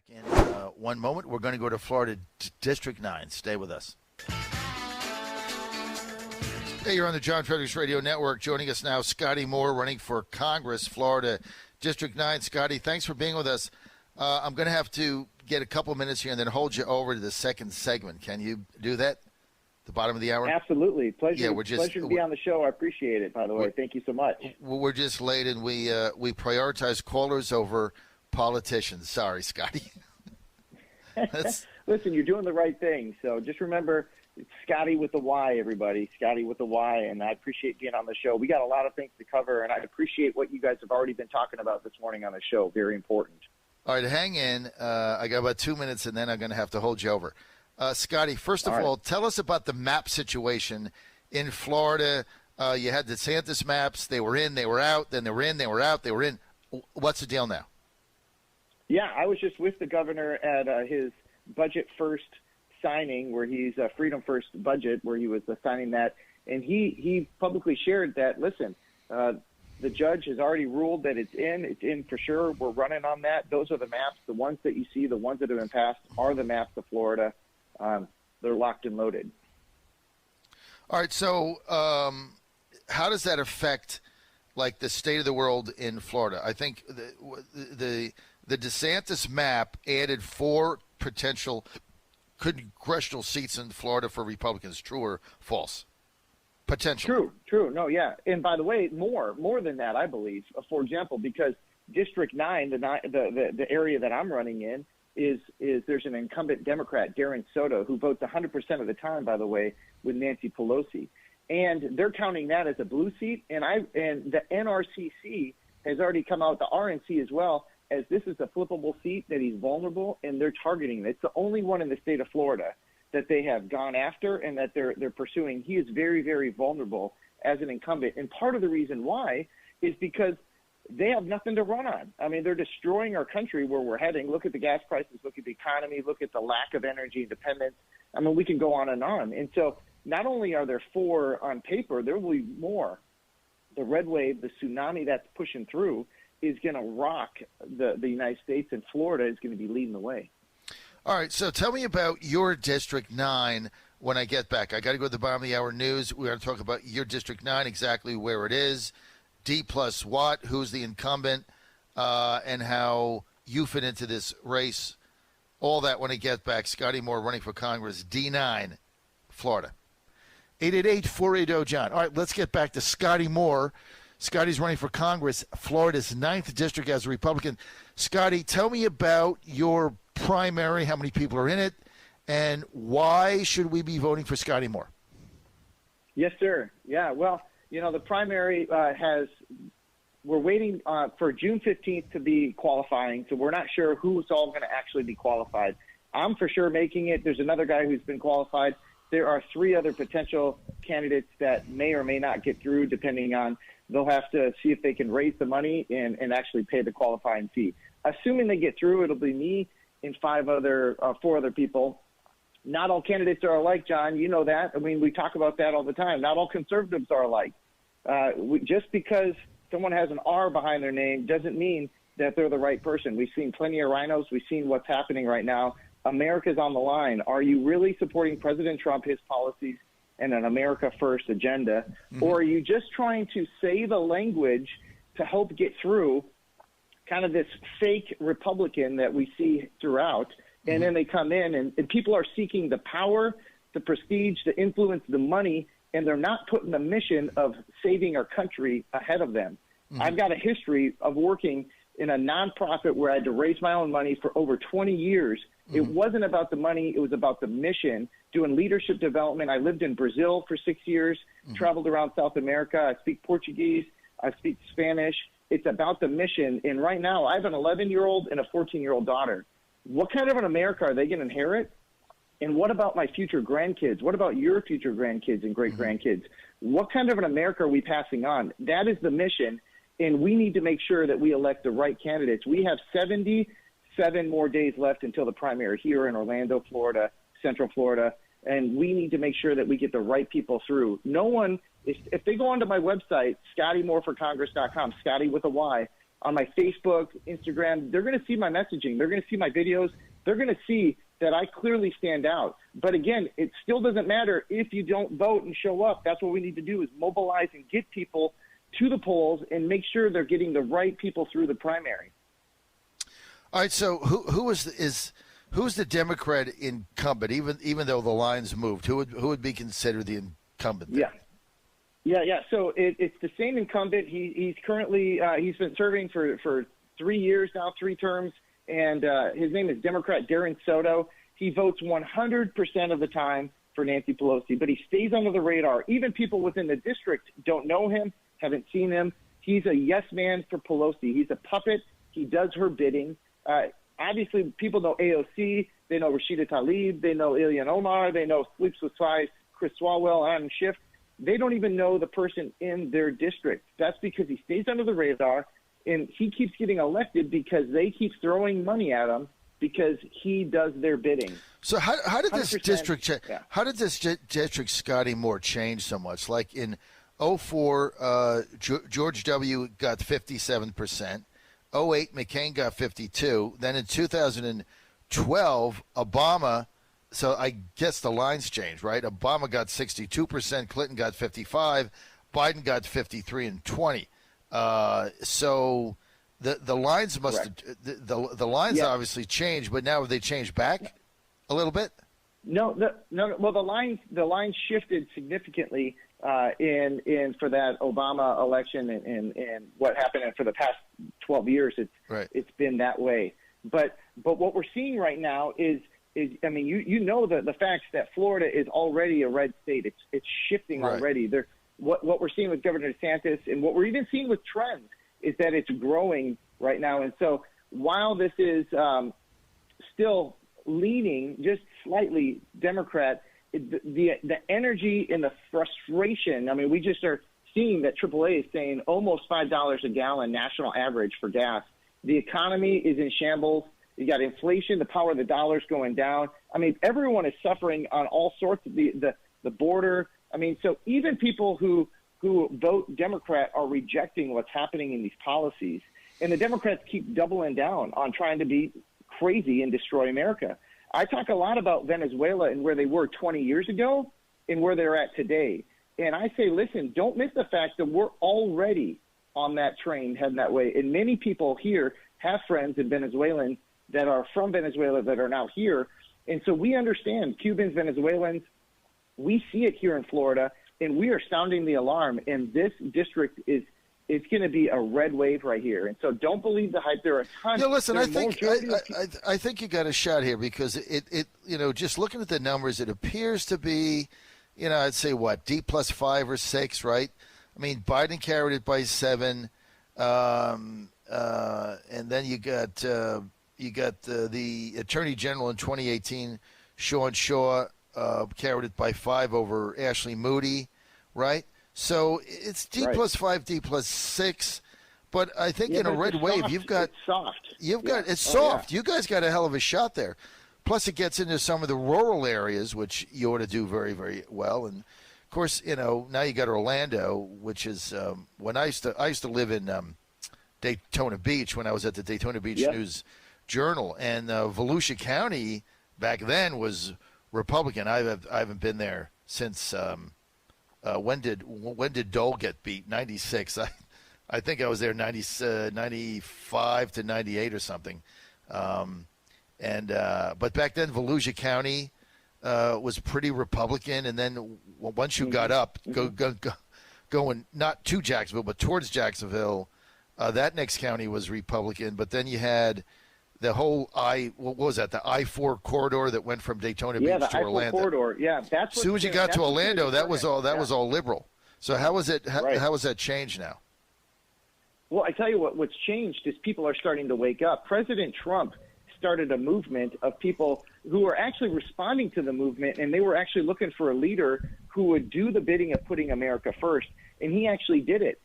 back in one moment. We're going to go to Florida District 9. Stay with us. Hey, you're on the John Fredericks Radio Network. Joining us now, Scotty Moore, running for Congress, Florida District 9. Scotty, thanks for being with us. I'm going to have to get a couple minutes here and then hold you over to the second segment. Can you do that? The bottom of the hour? Absolutely. Pleasure to be on the show. I appreciate it, by the way. Thank you so much. We're just late, and we prioritize callers over politicians. Sorry, Scotty. Listen, you're doing the right thing. So just remember, it's Scotty with the Y, everybody. Scotty with the Y, and I appreciate being on the show. We got a lot of things to cover, and I appreciate what you guys have already been talking about this morning on the show. Very important. All right, hang in. I got about 2 minutes, and then I'm going to have to hold you over. Scotty, first of all, tell us about the map situation in Florida. You had the DeSantis maps. They were in, they were out, then they were in, they were out, they were in. What's the deal now? Yeah, I was just with the governor at his Budget First signing, where he's Freedom First budget, where he was signing that. And he publicly shared that, listen, the judge has already ruled that it's in for sure. We're running on that. Those are the maps. The ones that you see, the ones that have been passed, are the maps of Florida. They're locked and loaded. All right. So how does that affect, like, the state of the world in Florida? I think the DeSantis map added 4 potential congressional seats in Florida for Republicans. True or false? Potential. True. No, yeah. And by the way, more than that, I believe. For example, because District 9, the area that I'm running in, is there's an incumbent Democrat, Darren Soto, who votes 100% of the time, by the way, with Nancy Pelosi. And they're counting that as a blue seat. And the NRCC has already come out, the RNC as well, as this is a flippable seat, that he's vulnerable, and they're targeting it. It's the only one in the state of Florida that they have gone after and that they're pursuing. He is very, very vulnerable as an incumbent. And part of the reason why is because they have nothing to run on. I mean, they're destroying our country where we're heading. Look at the gas prices, look at the economy, look at the lack of energy independence. I mean, we can go on and on. And so not only are there 4 on paper, there will be more. The red wave, the tsunami that's pushing through, is going to rock the United States, and Florida is going to be leading the way. All right, so tell me about your District 9 when I get back. I got to go to the bottom of the hour news. We're going to talk about your District 9, exactly where it is, D plus what, who's the incumbent, and how you fit into this race. All that when I get back. Scotty Moore running for Congress, D9, Florida. 888-480-JOHN. All right, let's get back to Scotty Moore. Scotty's running for Congress, Florida's 9th district as a Republican. Scotty, tell me about your primary, how many people are in it, and why should we be voting for Scotty Moore? Yes, sir. Yeah, well, the primary we're waiting for June 15th to be qualifying, so we're not sure who's all going to actually be qualified. I'm for sure making it. There's another guy who's been qualified. There are 3 other potential candidates that may or may not get through, depending on, they'll have to see if they can raise the money and actually pay the qualifying fee. Assuming they get through, it'll be me and 4 other people. Not all candidates are alike, John. You know that. I mean, we talk about that all the time. Not all conservatives are alike. Just because someone has an R behind their name doesn't mean that they're the right person. We've seen plenty of rhinos. We've seen what's happening right now. America's on the line. Are you really supporting President Trump, his policies, and an America First agenda? Mm-hmm. Or are you just trying to say the language to help get through kind of this fake Republican that we see throughout? And mm-hmm. then they come in and people are seeking the power, the prestige, the influence, the money, and they're not putting the mission of saving our country ahead of them. Mm-hmm. I've got a history of working in a nonprofit where I had to raise my own money for over 20 years. Mm-hmm. It wasn't about the money. It was about the mission, doing leadership development. I lived in Brazil for 6 years, mm-hmm. traveled around South America. I speak Portuguese. I speak Spanish. It's about the mission. And right now I have an 11-year-old and a 14-year-old daughter. What kind of an America are they going to inherit? And what about my future grandkids? What about your future grandkids and great-grandkids? Mm-hmm. What kind of an America are we passing on? That is the mission, and we need to make sure that we elect the right candidates. We have 77 more days left until the primary here in Orlando, Florida, Central Florida, and we need to make sure that we get the right people through. No one, if they go onto my website, ScottyMoreForCongress.com, Scotty with a Y, on my Facebook, Instagram. They're going to see my messaging. They're going to see my videos. They're going to see that I clearly stand out. But again, it still doesn't matter if you don't vote and show up. That's what we need to do, is mobilize and get people to the polls and make sure they're getting the right people through the primary. All right, so who's the Democrat incumbent? Even though the lines moved, who would be considered the incumbent there? Yeah. So it's the same incumbent. He's currently he's been serving for 3 years now, 3 terms, and his name is Democrat Darren Soto. He votes 100% of the time for Nancy Pelosi, but he stays under the radar. Even people within the district don't know him, haven't seen him. He's a yes man for Pelosi. He's a puppet. He does her bidding. Obviously, people know AOC. They know Rashida Tlaib. They know Ilhan Omar. They know Sleeps with Spies, Chris Swalwell, Adam Schiff. They don't even know the person in their district. That's because he stays under the radar, and he keeps getting elected because they keep throwing money at him because he does their bidding. So how did this district how did this district, Scotty Moore, change so much? Like in 2004, George W. got 57%. 2008, McCain got 52. Then in 2012, Obama, so I guess the lines changed, right? Obama got 62%, Clinton got 55, Biden got 53 and 20. So the lines must the lines obviously changed, but now have they changed back a little bit? No. Well, the lines shifted significantly in for that Obama election and what happened, and for the past 12 years it's been that way. But what we're seeing right now is I mean, you know the facts that Florida is already a red state. It's shifting already. What we're seeing with Governor DeSantis, and what we're even seeing with trends, is that it's growing right now. And so while this is still leaning just slightly Democrat, the energy and the frustration, I mean, we just are seeing that AAA is saying almost $5 a gallon national average for gas. The economy is in shambles. You got inflation, the power of the dollar's going down. I mean, everyone is suffering on all sorts of the border. I mean, so even people who vote Democrat are rejecting what's happening in these policies. And the Democrats keep doubling down on trying to be crazy and destroy America. I talk a lot about Venezuela and where they were 20 years ago and where they're at today. And I say, listen, don't miss the fact that we're already on that train heading that way. And many people here have friends in Venezuelans that are from Venezuela that are now here. And so we understand Cubans, Venezuelans. We see it here in Florida, and we are sounding the alarm. And this district it's going to be a red wave right here. And so don't believe the hype. There are a ton. Yeah, listen, I think you got a shot here because it just looking at the numbers, it appears to be, I'd say what, D plus 5 or 6, right? I mean, Biden carried it by 7, and then you got the Attorney General in 2018, Sean Shaw, carried it by 5 over Ashley Moody, right? So it's D plus 5, D plus 6, but I think in a red wave you've got it's soft. It's soft. You guys got a hell of a shot there. Plus it gets into some of the rural areas, which you ought to do very, very well. And of course, now you got Orlando, which is when I used to live in Daytona Beach when I was at the Daytona Beach News Journal, and Volusia County back then was Republican. I haven't been there since. When did Dole get beat? 96. I think I was there 95 to 98 or something. But back then Volusia County was pretty Republican, and then once you got up, going not to Jacksonville but towards Jacksonville, that next county was Republican. But then you had the whole the I-4 corridor that went from Daytona Beach to I-4 Orlando. corridor. Yeah, that's as soon as you got to Orlando, that was all liberal. So how was it? How has that changed now? Well, I tell you what's changed is people are starting to wake up. President Trump started a movement of people who are actually responding to the movement, and they were actually looking for a leader who would do the bidding of putting America first, and he actually did it.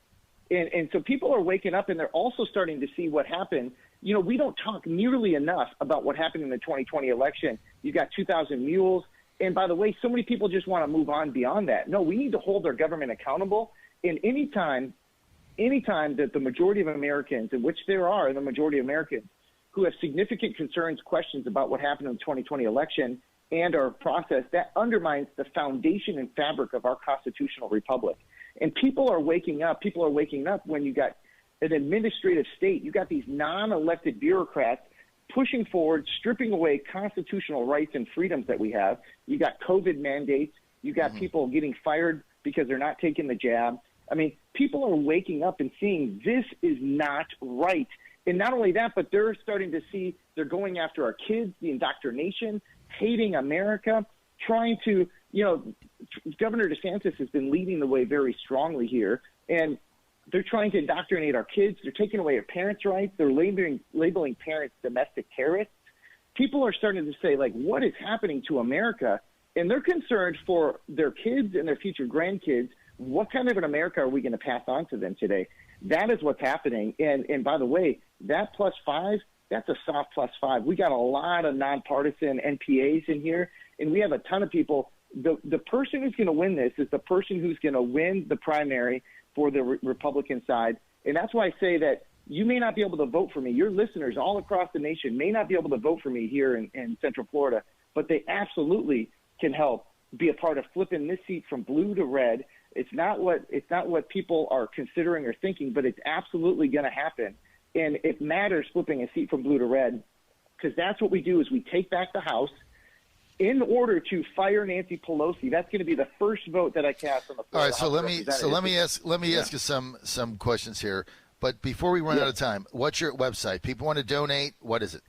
And so people are waking up, and they're also starting to see what happened. We don't talk nearly enough about what happened in the 2020 election. You got 2,000 mules. And by the way, so many people just want to move on beyond that. No, we need to hold our government accountable. And anytime anytime that the majority of Americans, in which there are the majority of Americans, who have significant concerns, questions about what happened in the 2020 election and our process, that undermines the foundation and fabric of our constitutional republic. And people are waking up. People are waking up when you got an administrative state. You got these non-elected bureaucrats pushing forward, stripping away constitutional rights and freedoms that we have. You got COVID mandates. You got people getting fired because they're not taking the jab. I mean, people are waking up and seeing this is not right. And not only that, but they're starting to see they're going after our kids, the indoctrination, hating America, trying to, Governor DeSantis has been leading the way very strongly here. And they're trying to indoctrinate our kids. They're taking away our parents' rights. They're labeling parents domestic terrorists. People are starting to say, like, what is happening to America? And they're concerned for their kids and their future grandkids. What kind of an America are we going to pass on to them today? That is what's happening. And by the way, that +5, that's a soft +5. We got a lot of nonpartisan NPAs in here, and we have a ton of people. The person who's going to win this is the person who's going to win the primary for the Republican side. And that's why I say that you may not be able to vote for me. Your listeners all across the nation may not be able to vote for me here in Central Florida, but they absolutely can help be a part of flipping this seat from blue to red. It's not what people are considering or thinking, but it's absolutely going to happen. And it matters flipping a seat from blue to red, because that's what we do is we take back the House in order to fire Nancy Pelosi. That's going to be the first vote that I cast on the floor. All right, so let me ask you some questions here. But before we run out of time, what's your website? People want to donate. What is it?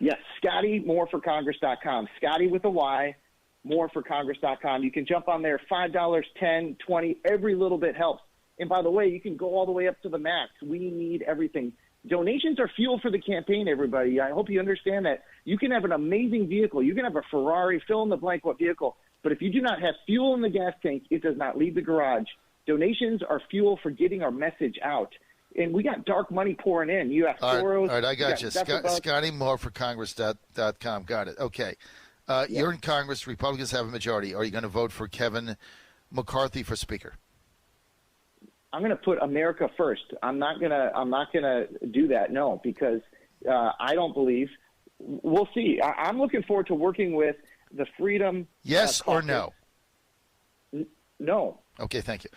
Yes, ScottyMoreForCongress.com. Scotty with a Y, moreforcongress.com. You can jump on there, $5, $10, $20. Every little bit helps. And by the way, you can go all the way up to the max. We need everything. Donations are fuel for the campaign, everybody. I hope you understand that. You can have an amazing vehicle. You can have a Ferrari, fill in the blank what vehicle. But if you do not have fuel in the gas tank, it does not leave the garage. Donations are fuel for getting our message out. And we got dark money pouring in. You have Soros. All right, I got you. ScottyMoreForCongress.com. Got it. Okay. You're in Congress. Republicans have a majority. Are you going to vote for Kevin McCarthy for Speaker? I'm going to put America first. I'm not gonna do that. No, because I don't believe. We'll see. I'm looking forward to working with the Freedom. Yes or no? No. Okay, thank you.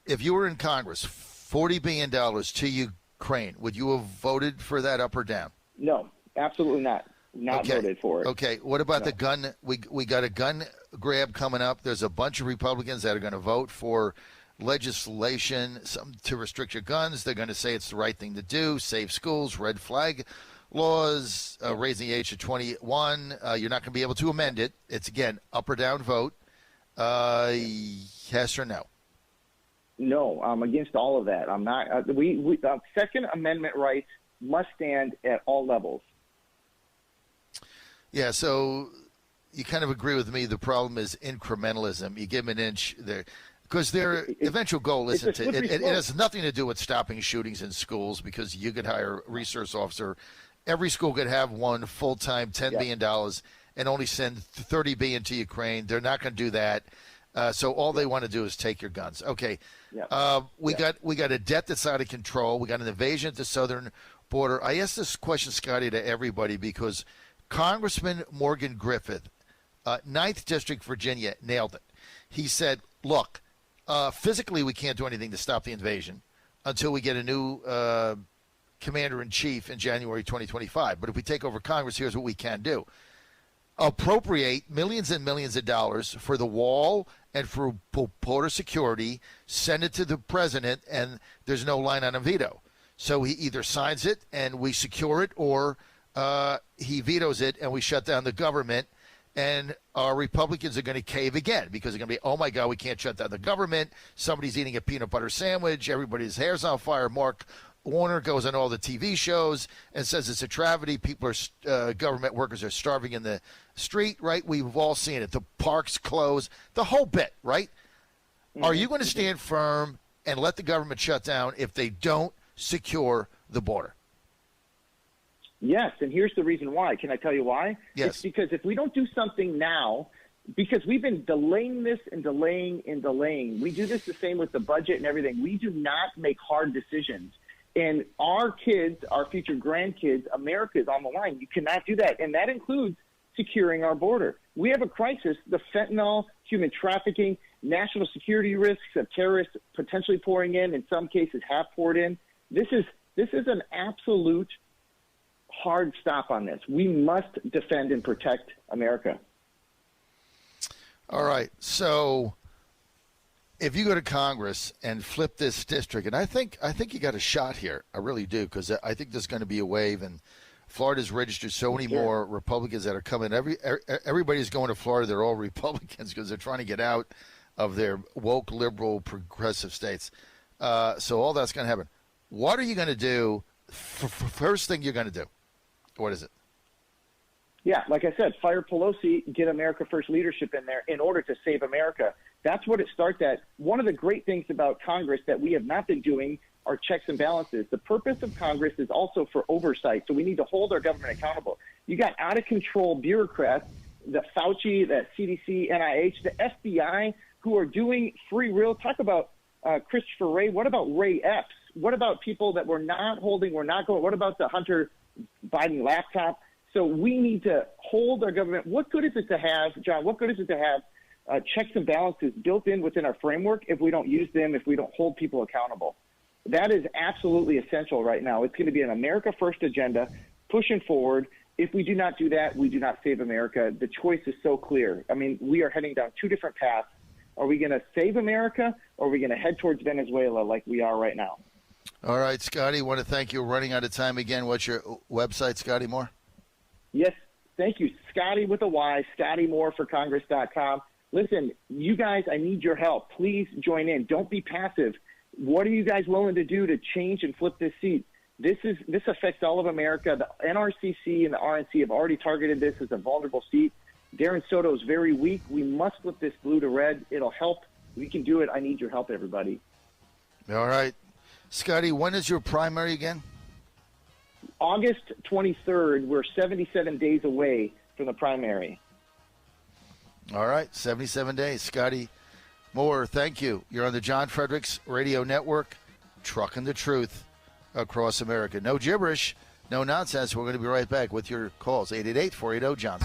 If you were in Congress, $40 billion to Ukraine, would you have voted for that up or down? No, absolutely not. Voted for it. Okay. What about the gun? We got a gun grab coming up. There's a bunch of Republicans that are going to vote for legislation to restrict your guns. They're going to say it's the right thing to do. Safe schools, red flag laws, raising the age to 21. You're not going to be able to amend it. It's, again, up or down vote. Yes or no? No, I'm against all of that. I'm not. We Second Amendment rights must stand at all levels. Yeah, so you kind of agree with me. The problem is incrementalism. You give them an inch there. Because their eventual goal isn't to. It has nothing to do with stopping shootings in schools, because you could hire a resource officer. Every school could have one full-time, $10 billion, and only send $30 billion to Ukraine. They're not going to do that. So all they want to do is take your guns. Okay. We got a debt that's out of control. We got an invasion at the southern border. I asked this question, Scotty, to everybody because Congressman Morgan Griffith, 9th District, Virginia, nailed it. He said, look, physically we can't do anything to stop the invasion until we get a new commander-in-chief in January 2025. But if we take over Congress, here's what we can do. Appropriate millions and millions of dollars for the wall and for border security, send it to the president, and there's no line on a veto. So he either signs it and we secure it, or he vetoes it and we shut down the government, and our Republicans are going to cave again because they're going to be, oh, my God, we can't shut down the government. Somebody's eating a peanut butter sandwich. Everybody's hair's on fire. Mark Warner goes on all the TV shows and says it's a travesty. People are government workers are starving in the street, right? We've all seen it. The parks close, the whole bit, right? Mm-hmm. Are you going to stand firm and let the government shut down if they don't secure the border? Yes, and here's the reason why. Can I tell you why? Yes. It's because if we don't do something now, because we've been delaying this and delaying and delaying. We do this the same with the budget and everything. We do not make hard decisions. And our kids, our future grandkids, America is on the line. You cannot do that. And that includes securing our border. We have a crisis, the fentanyl, human trafficking, national security risks of terrorists potentially pouring in some cases have poured in. This is an absolute hard stop on this. We must defend and protect America. All right. So if you go to Congress and flip this district, and I think you got a shot here. I really do, because I think there's going to be a wave, and Florida's registered so many more Republicans that are coming. Everybody's going to Florida. They're all Republicans because they're trying to get out of their woke, liberal, progressive states. So all that's going to happen. What are you going to do? First thing you're going to do. What is it? Yeah, like I said, fire Pelosi, get America First leadership in there in order to save America. That's what it starts at. One of the great things about Congress that we have not been doing are checks and balances. The purpose of Congress is also for oversight, so we need to hold our government accountable. You got out-of-control bureaucrats, the Fauci, the CDC, NIH, the FBI, who are doing free will. Talk about Christopher Wray. What about Ray Epps? What about people that we're not holding, we're not going? What about the Hunter Biden laptop? So we need to hold our government. What good is it to have, John, what good is it to have checks and balances built in within our framework if we don't use them, if we don't hold people accountable? That is absolutely essential right now. It's going to be an America First agenda pushing forward. If we do not do that, we do not save America. The choice is so clear. I mean, we are heading down two different paths. Are we going to save America, or are we going to head towards Venezuela like we are right now? All right, Scotty, I want to thank you. We're running out of time again. What's your website, Scotty Moore? Yes, thank you. Scotty with a Y, ScottyMooreForCongress.com. Listen, you guys, I need your help. Please join in. Don't be passive. What are you guys willing to do to change and flip this seat? This affects all of America. The NRCC and the RNC have already targeted this as a vulnerable seat. Darren Soto is very weak. We must flip this blue to red. It'll help. We can do it. I need your help, everybody. All right. Scotty, when is your primary again? August 23rd. We're 77 days away from the primary. All right, 77 days. Scotty Moore, thank you. You're on the John Fredericks Radio Network, trucking the truth across America. No gibberish, no nonsense. We're going to be right back with your calls, 888-480-JOHN.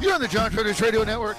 You're on the John Fredericks Radio Network.